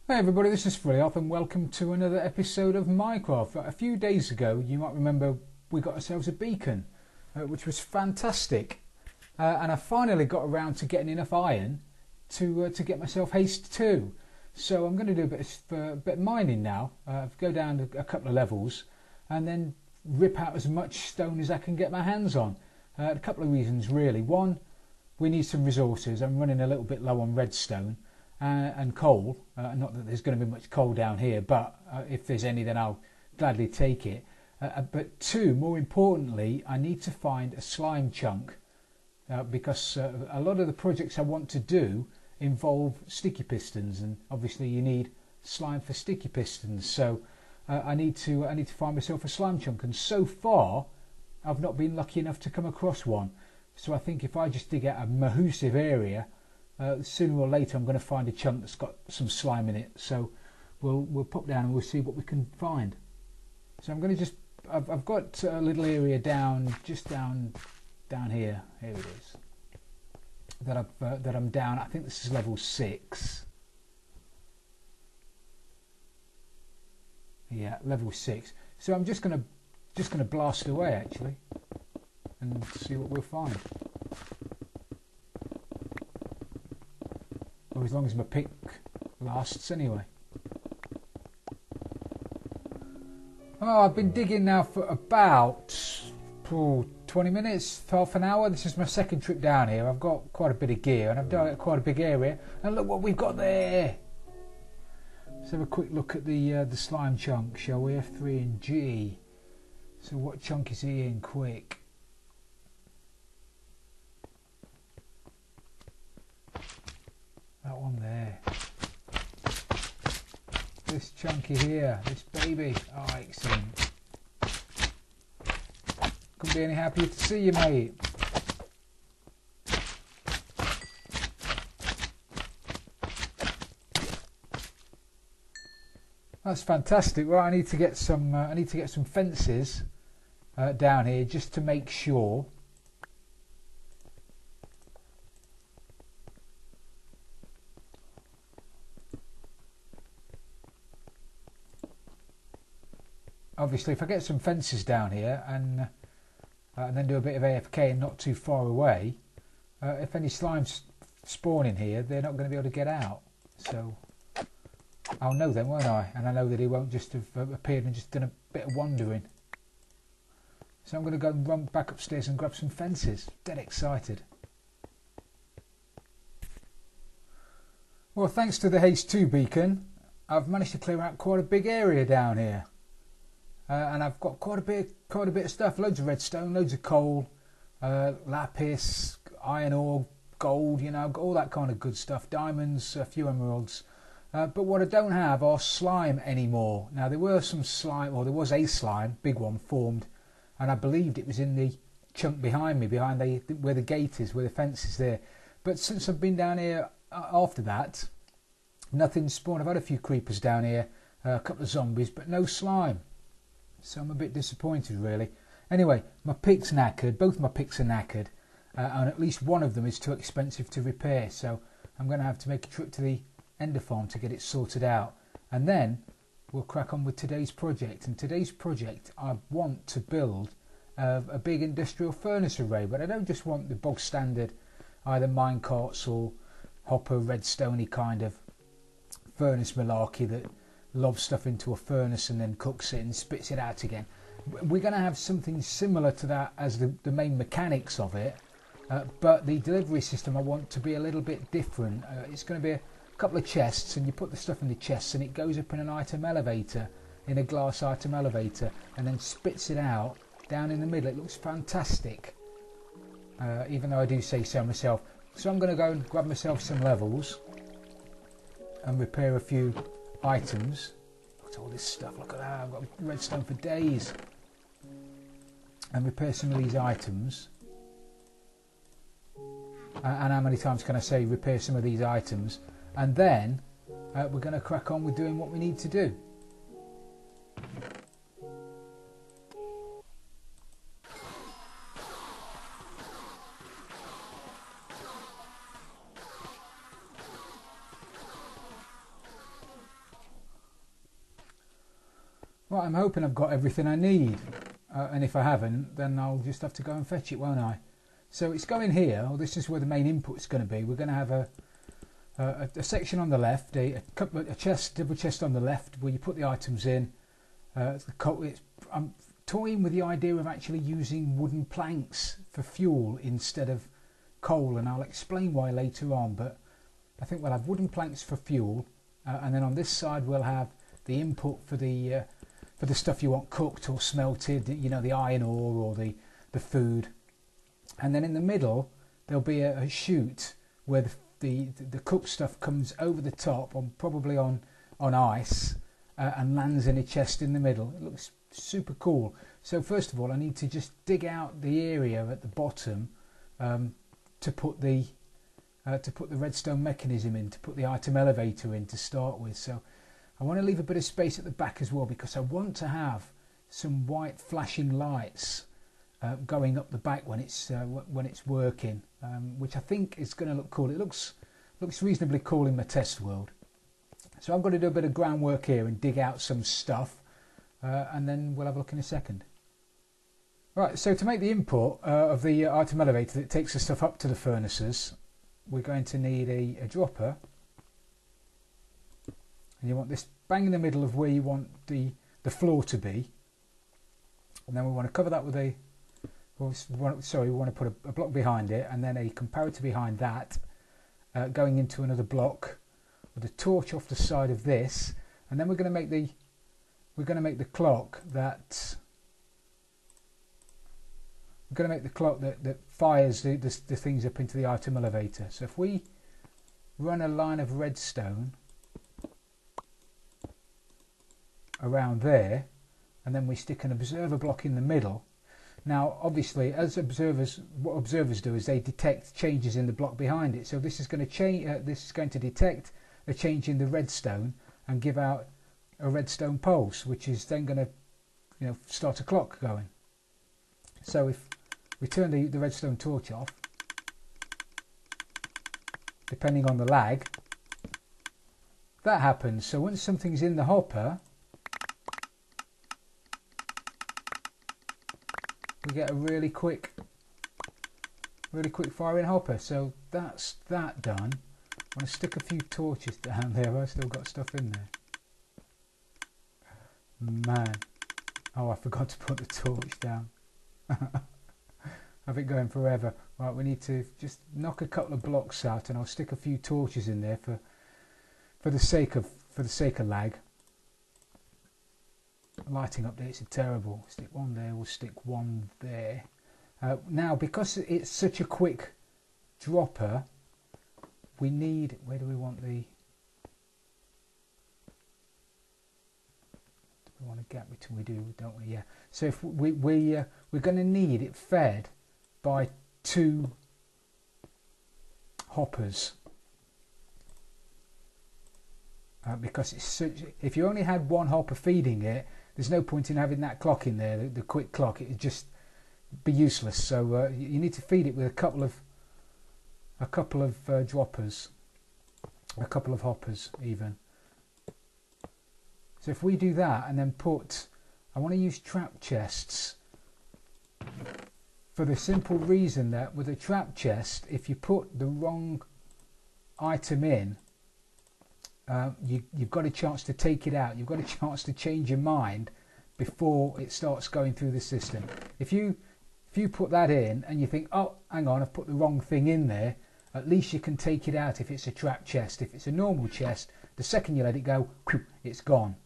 Hey everybody, this is Freelioth and welcome to another episode of Minecraft. A few days ago, you might remember we got ourselves a beacon, which was fantastic. And I finally got around to getting enough iron to get myself haste 2. So I'm going to do a bit of mining now, go down a couple of levels and then rip out as much stone as I can get my hands on. A couple of reasons really. One, we need some resources. I'm running a little bit low on redstone. And coal, not that there's going to be much coal down here, but if there's any then I'll gladly take it. But two, more importantly, I need to find a slime chunk because a lot of the projects I want to do involve sticky pistons, and obviously you need slime for sticky pistons, so I need to find myself a slime chunk, and so far I've not been lucky enough to come across one. So I think if I just dig out a massive area, sooner or later I'm going to find a chunk that's got some slime in it, so we'll pop down and we'll see what we can find. So I'm going to I've got a little area down here it is, that I'm down. I think this is level 6. Yeah, level 6. So I'm just going to blast away actually and see what we'll find. Or as long as my pick lasts anyway. Oh, I've been digging now for about 20 minutes, half an hour. This is my second trip down here. I've got quite a bit of gear and I've done quite a big area. And look what we've got there. Let's have a quick look at the slime chunk, shall we? F3 and G. So what chunk is he in? Quick. That one there. This chunky here, this baby. Oh, excellent. Couldn't be any happier to see you, mate. That's fantastic. Well, I need to get some. Fences down here just to make sure. Obviously, if I get some fences down here and then do a bit of AFK and not too far away, if any slimes spawn in here, they're not going to be able to get out. So I'll know then, won't I? And I know that he won't just have appeared and just done a bit of wandering. So I'm going to go and run back upstairs and grab some fences. Dead excited. Well, thanks to the Haste 2 beacon, I've managed to clear out quite a big area down here. And I've got quite a bit of stuff. Loads of redstone, loads of coal, lapis, iron ore, gold. You know, I've got all that kind of good stuff. Diamonds, a few emeralds. But what I don't have are slime anymore. Now there were some slime, or there was a slime, big one formed, and I believed it was in the chunk behind me, behind where the gate is, where the fence is there. But since I've been down here after that, nothing's spawned. I've had a few creepers down here, a couple of zombies, but no slime. So I'm a bit disappointed really. Anyway, my pick's knackered, both my picks are knackered, and at least one of them is too expensive to repair, so I'm going to have to make a trip to the Ender farm to get it sorted out. And then we'll crack on with today's project. And today's project, I want to build a big industrial furnace array, but I don't just want the bog standard either minecarts or hopper redstoney kind of furnace malarkey that lobs stuff into a furnace and then cooks it and spits it out again. We're going to have something similar to that as the main mechanics of it, but the delivery system I want to be a little bit different. It's going to be a couple of chests, and you put the stuff in the chests and it goes up in an item elevator, in a glass item elevator, and then spits it out down in the middle. It looks fantastic, even though I do say so myself. So I'm going to go and grab myself some levels and repair a few items. Look at all this stuff, look at that, I've got redstone for days. And repair some of these items. And how many times can I say repair some of these items? And then we're going to crack on with doing what we need to do. Right, I'm hoping I've got everything I need, and if I haven't, then I'll just have to go and fetch it, won't I? So it's going here. Well, this is where the main input's going to be. We're going to have a section on the left, a double chest on the left, where you put the items in. I'm toying with the idea of actually using wooden planks for fuel instead of coal, and I'll explain why later on. But I think we'll have wooden planks for fuel, and then on this side we'll have the input for the stuff you want cooked or smelted, you know, the iron ore or the food. And then in the middle there'll be a chute where the cooked stuff comes over the top, probably on ice, and lands in a chest in the middle. It looks super cool. So first of all, I need to just dig out the area at the bottom to put the redstone mechanism in, to put the item elevator in to start with. So I want to leave a bit of space at the back as well, because I want to have some white flashing lights going up the back when it's working, which I think is going to look cool. It looks reasonably cool in my test world. So I'm going to do a bit of groundwork here and dig out some stuff, and then we'll have a look in a second. Right, so to make the input of the item elevator that takes the stuff up to the furnaces, we're going to need a dropper, and you want this bang in the middle of where you want the floor to be, and then we want to cover that with we want to put a block behind it, and then a comparator behind that, going into another block with a torch off the side of this, and then we're going to make the clock that fires the things up into the item elevator. So if we run a line of redstone around there, and then we stick an observer block in the middle. Now obviously, what observers do is they detect changes in the block behind it. So this is going to change. This is going to detect a change in the redstone and give out a redstone pulse, which is then going to, you know, start a clock going. So if we turn the redstone torch off, depending on the lag, that happens. So once something's in the hopper, we get a really quick firing hopper. So that's that done. I'm going to stick a few torches down there. I've still got stuff in there. Man, oh, I forgot to put the torch down. I've been going forever. Right, we need to just knock a couple of blocks out, and I'll stick a few torches in there for the sake of lag. Lighting updates are terrible. Stick one there. We'll stick one there. Now, because it's such a quick dropper, we need. Where do we want the? We want a gap between. We do, don't we? Yeah. So if we're going to need it fed by 2 hoppers, because it's such. If you only had 1 hopper feeding it, there's no point in having that clock in there. The quick clock, it would just be useless. So you need to feed it with a couple of droppers, a couple of hoppers even. So if we do that and then I want to use trap chests, for the simple reason that with a trap chest, if you put the wrong item in, you've got a chance to take it out. You've got a chance to change your mind before it starts going through the system. If you put that in and you think, oh, hang on, I've put the wrong thing in there, at least you can take it out if it's a trap chest. If it's a normal chest, the second you let it go, it's gone.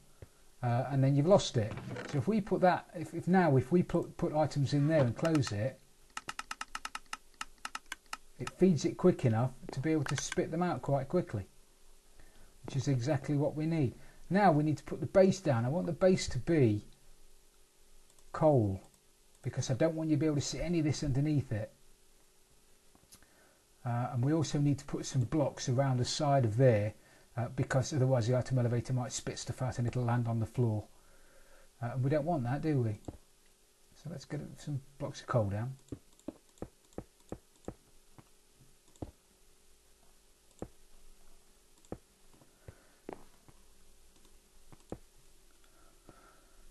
And then you've lost it. So if we put that, if we put items in there and close it, it feeds it quick enough to be able to spit them out quite quickly, which is exactly what we need. Now we need to put the base down. I want the base to be coal, because I don't want you to be able to see any of this underneath it. And we also need to put some blocks around the side of there, because otherwise the item elevator might spit stuff out and it'll land on the floor. And we don't want that, do we? So let's get some blocks of coal down.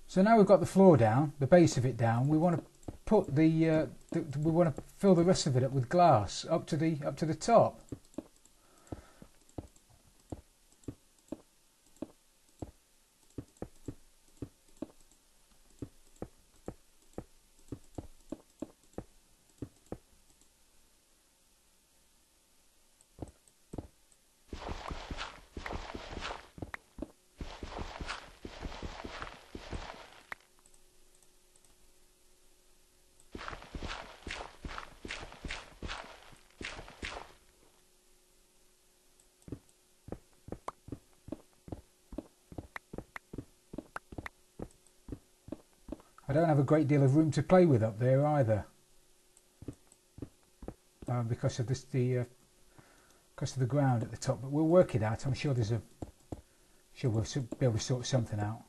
So now we've got the floor down, the base of it down. We want to put we want to fill the rest of it up with glass up to the top. I don't have a great deal of room to play with up there either, because of because of the ground at the top. But we'll work it out. I'm sure we'll be able to sort something out.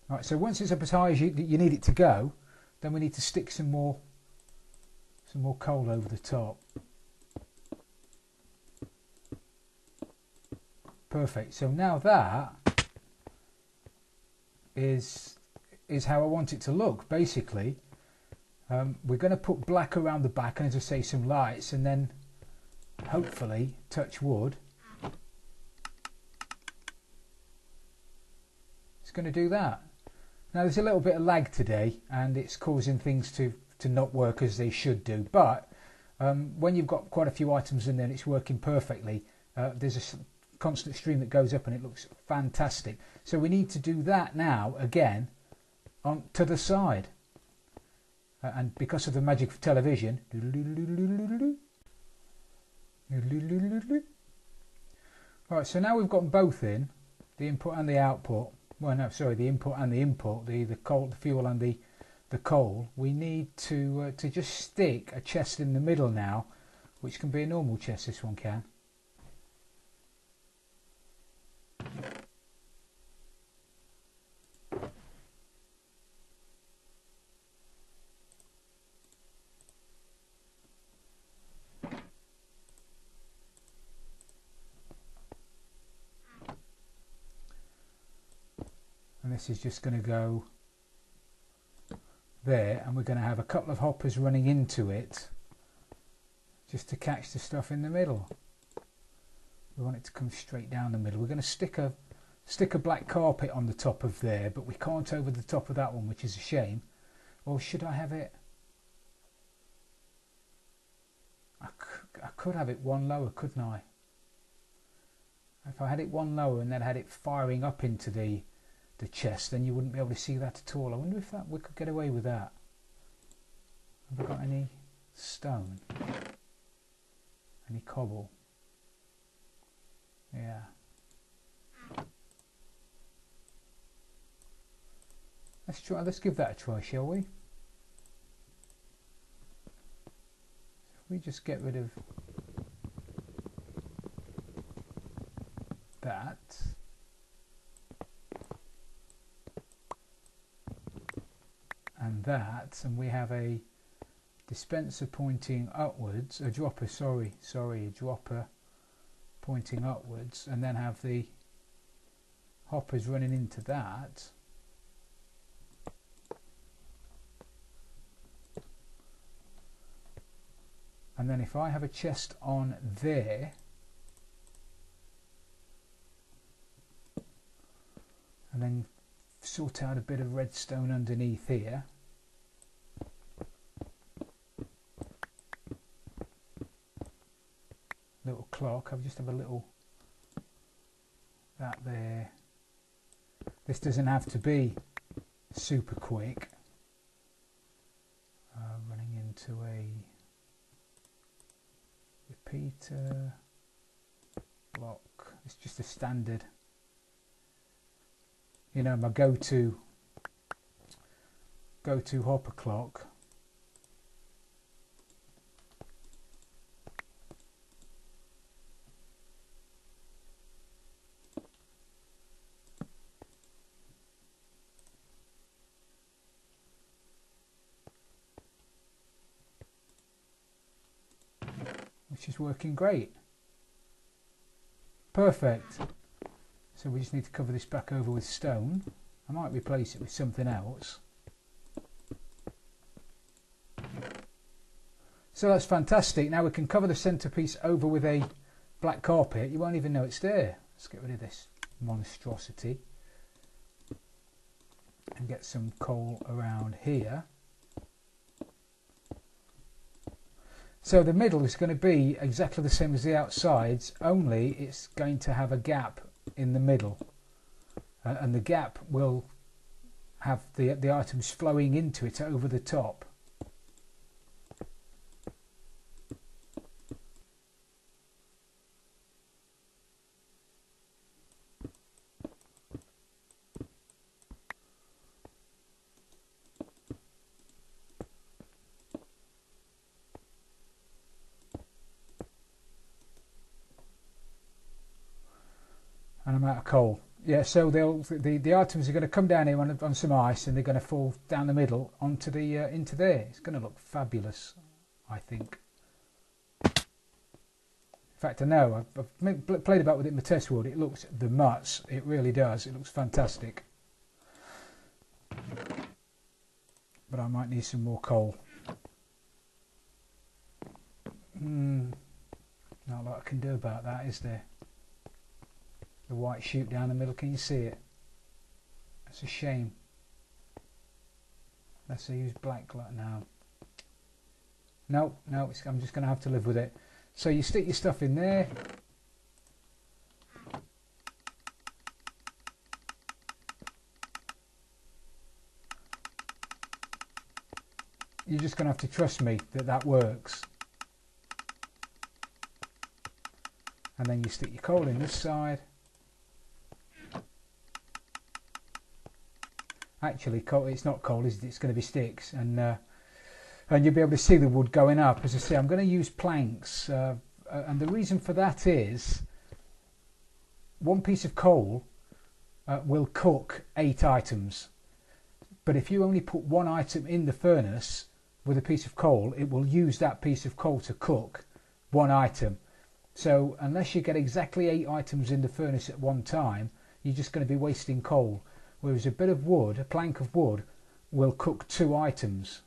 Right. So once it's up as high as you need it to go, then we need to stick some more coal over the top. Perfect. So now that is how I want it to look. Basically, we're going to put black around the back, and as I say, some lights, and then hopefully, touch wood, it's going to do that. Now there's a little bit of lag today, and it's causing things to not work as they should do, but when you've got quite a few items in there and it's working perfectly, there's a constant stream that goes up and it looks fantastic. So we need to do that now again on to the side, and because of the magic of television, right, so now we've got both in, the input and the output. Well, no, sorry, the input and the input, the coal, the fuel and the coal. We need to just stick a chest in the middle now, which can be a normal chest. This one can. And this is just going to go there, and we're going to have a couple of hoppers running into it just to catch the stuff in the middle. We want it to come straight down the middle. We're going to stick a black carpet on the top of there, but we can't over the top of that one, which is a shame. Or should I have it? I could have it one lower, couldn't I? If I had it one lower and then had it firing up into the chest, then you wouldn't be able to see that at all. I wonder if we could get away with that. Have I got any stone? Any cobble? Yeah. Let's try. Let's give that a try, shall we? If we just get rid of that. And that, and we have a dispenser pointing upwards, a dropper, a dropper pointing upwards, and then have the hoppers running into that. And then if I have a chest on there, and then sort out a bit of redstone underneath here, little clock. I'll just have a little that there. This doesn't have to be super quick. Running into a repeater block. It's just a standard, you know, my go-to hopper clock. Which is working great. Perfect. So we just need to cover this back over with stone. I might replace it with something else. So that's fantastic. Now we can cover the centrepiece over with a black carpet. You won't even know it's there. Let's get rid of this monstrosity and get some coal around here. So the middle is going to be exactly the same as the outsides, only it's going to have a gap in the middle, and the gap will have the items flowing into it over the top. And I'm out of coal. Yeah, so the items are going to come down here on some ice, and they're going to fall down the middle onto the into there. It's going to look fabulous, I think. In fact, I know I've played about with it in my test world. It looks the mutts. It really does. It looks fantastic. But I might need some more coal. Not a lot I can do about that, is there? The white shoot down the middle, can you see it? That's a shame. Let's use black now. No, I'm just going to have to live with it. So you stick your stuff in there. You're just going to have to trust me that that works. And then you stick your coal in this side. Actually, coal, it's not coal, is it? It's going to be sticks, and you'll be able to see the wood going up. As I say, I'm going to use planks, and the reason for that is one piece of coal will cook 8 items, but if you only put one item in the furnace with a piece of coal, it will use that piece of coal to cook one item. So unless you get exactly 8 items in the furnace at one time, you're just going to be wasting coal. Whereas a bit of wood, a plank of wood, will cook 2 items.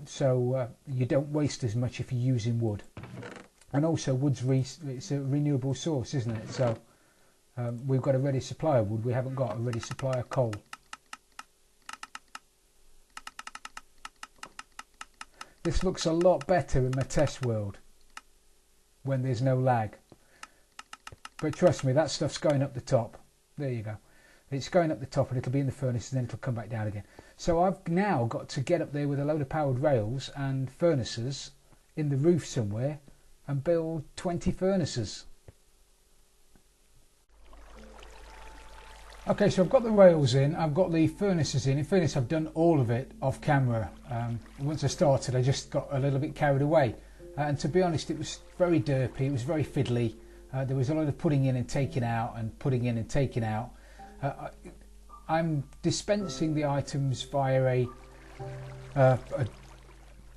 So you don't waste as much if you're using wood. And also wood's it's a renewable source, isn't it? So we've got a ready supply of wood, we haven't got a ready supply of coal. This looks a lot better in my test world when there's no lag. But trust me, that stuff's going up the top. There you go. It's going up the top, and it'll be in the furnace, and then it'll come back down again. So I've now got to get up there with a load of powered rails and furnaces in the roof somewhere and build 20 furnaces. Okay, so I've got the rails in, I've got the furnaces in. In fairness, I've done all of it off camera. Once I started, I just got a little bit carried away. And to be honest, it was very derpy, it was very fiddly. There was a lot of putting in and taking out and putting in and taking out. I'm dispensing the items via a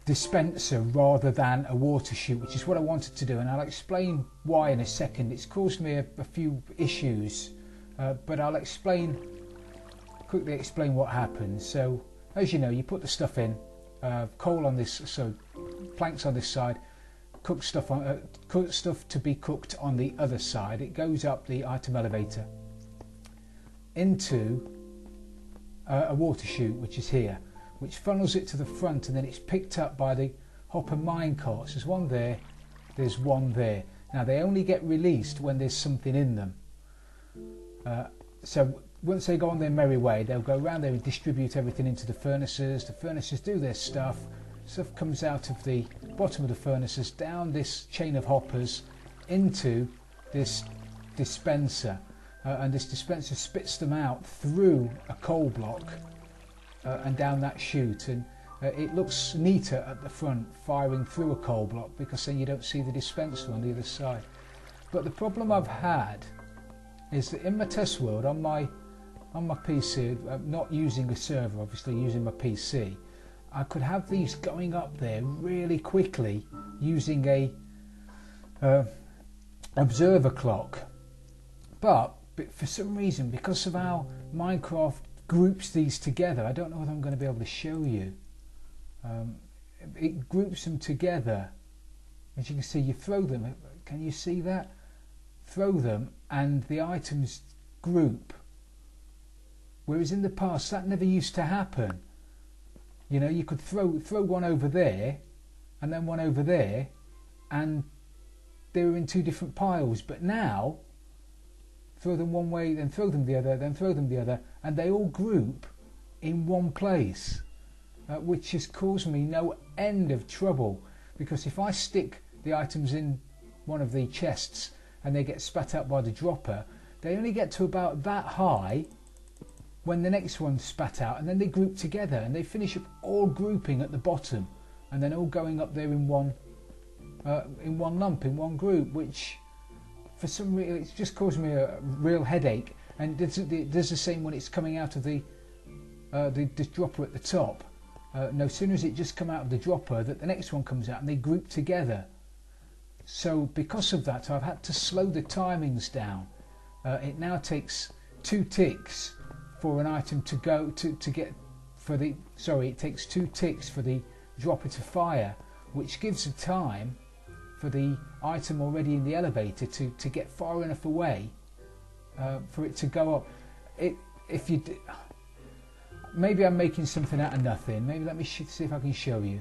dispenser rather than a water chute, which is what I wanted to do, and I'll explain why in a second. It's caused me a few issues, but I'll quickly explain what happens. So as you know, you put the stuff in, coal on this, so planks on this side, cook stuff to be cooked on the other side. It goes up the item elevator into a water chute, which is here, which funnels it to the front, and then it's picked up by the hopper mine carts. There's one there, there's one there. Now they only get released when there's something in them. So once they go on their merry way, they'll go around there and distribute everything into the furnaces. The furnaces do their stuff. Stuff comes out of the bottom of the furnaces, down this chain of hoppers into this dispenser. And this dispenser spits them out through a coal block and down that chute, and it looks neater at the front firing through a coal block, because then you don't see the dispenser on the other side. But the problem I've had is that in my test world on my PC, not using a server, obviously using my PC, I could have these going up there really quickly using a observer clock. But but for some reason, because of how Minecraft groups these together, I don't know whether I'm going to be able to show you. It groups them together. As you can see, you throw them. Can you see that? Throw them and the items group. Whereas in the past that never used to happen. You know, you could throw one over there and then one over there, and they were in two different piles. But now, throw them one way, then throw them the other, then throw them the other, and they all group in one place, which has caused me no end of trouble. Because if I stick the items in one of the chests and they get spat out by the dropper, they only get to about that high when the next one's spat out, and then they group together and they finish up all grouping at the bottom and then all going up there in one lump, in one group, which for some reason it's just caused me a real headache. And it does the same when it's coming out of the dropper at the top. No sooner as it just come out of the dropper that the next one comes out and they group together. So because of that, I've had to slow the timings down. It now takes 2 ticks for an item to go to get for the it takes 2 ticks for the dropper to fire, which gives the time for the item already in the elevator to get far enough away for it to go up. If you maybe I'm making something out of nothing. Maybe let me see if I can show you.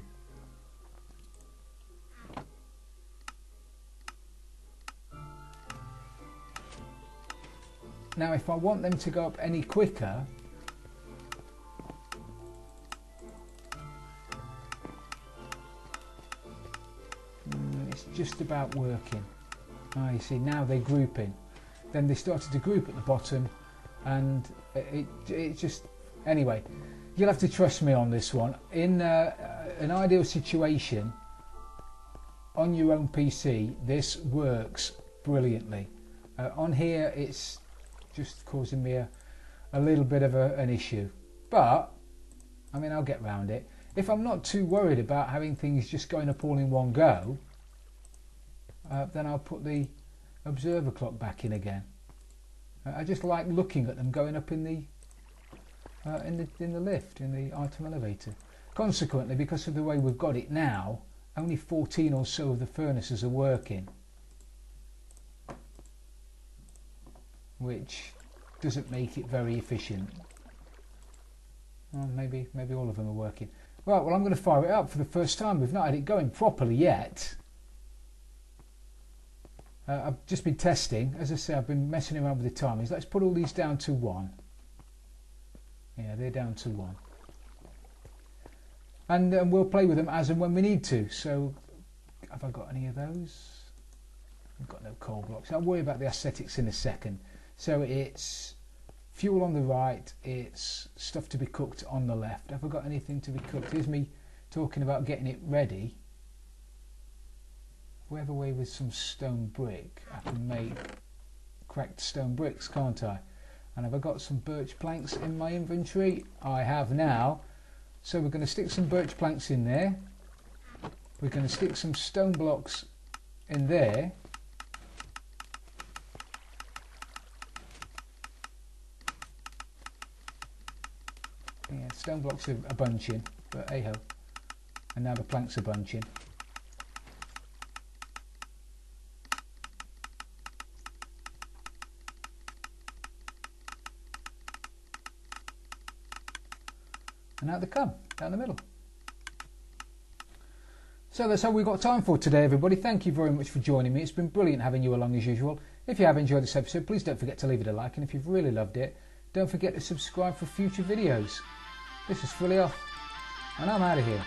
Now if I want them to go up any quicker, it's just about working. You see, now they're grouping. Then they started to group at the bottom, and it just... Anyway, you'll have to trust me on this one. In an ideal situation, on your own PC, this works brilliantly. On here, it's just causing me a little bit of an issue, but I mean, I'll get round it. If I'm not too worried about having things just going up all in one go, then I'll put the observer clock back in again. I just like looking at them going up in the lift, in the item elevator. Consequently, because of the way we've got it now, only 14 or so of the furnaces are working, which doesn't make it very efficient. Well, maybe all of them are working. Right, well, I'm going to fire it up for the first time. We've not had it going properly yet. I've just been testing. As I say, I've been messing around with the timings. Let's put all these down to 1. Yeah, they're down to 1. And we'll play with them as and when we need to. So, have I got any of those? I've got no coal blocks. I'll worry about the aesthetics in a second. So it's fuel on the right, it's stuff to be cooked on the left. Have I got anything to be cooked? Here's me talking about getting it ready. If we have a way with some stone brick, I can make cracked stone bricks, can't I? And have I got some birch planks in my inventory? I have now. So we're going to stick some birch planks in there. We're going to stick some stone blocks in there. Yeah, stone blocks are bunching, but hey ho. And now the planks are bunching. And out they come, down the middle. So that's all we've got time for today, everybody. Thank you very much for joining me. It's been brilliant having you along as usual. If you have enjoyed this episode, please don't forget to leave it a like, and if you've really loved it, don't forget to subscribe for future videos. This is Fully Off, and I'm out of here.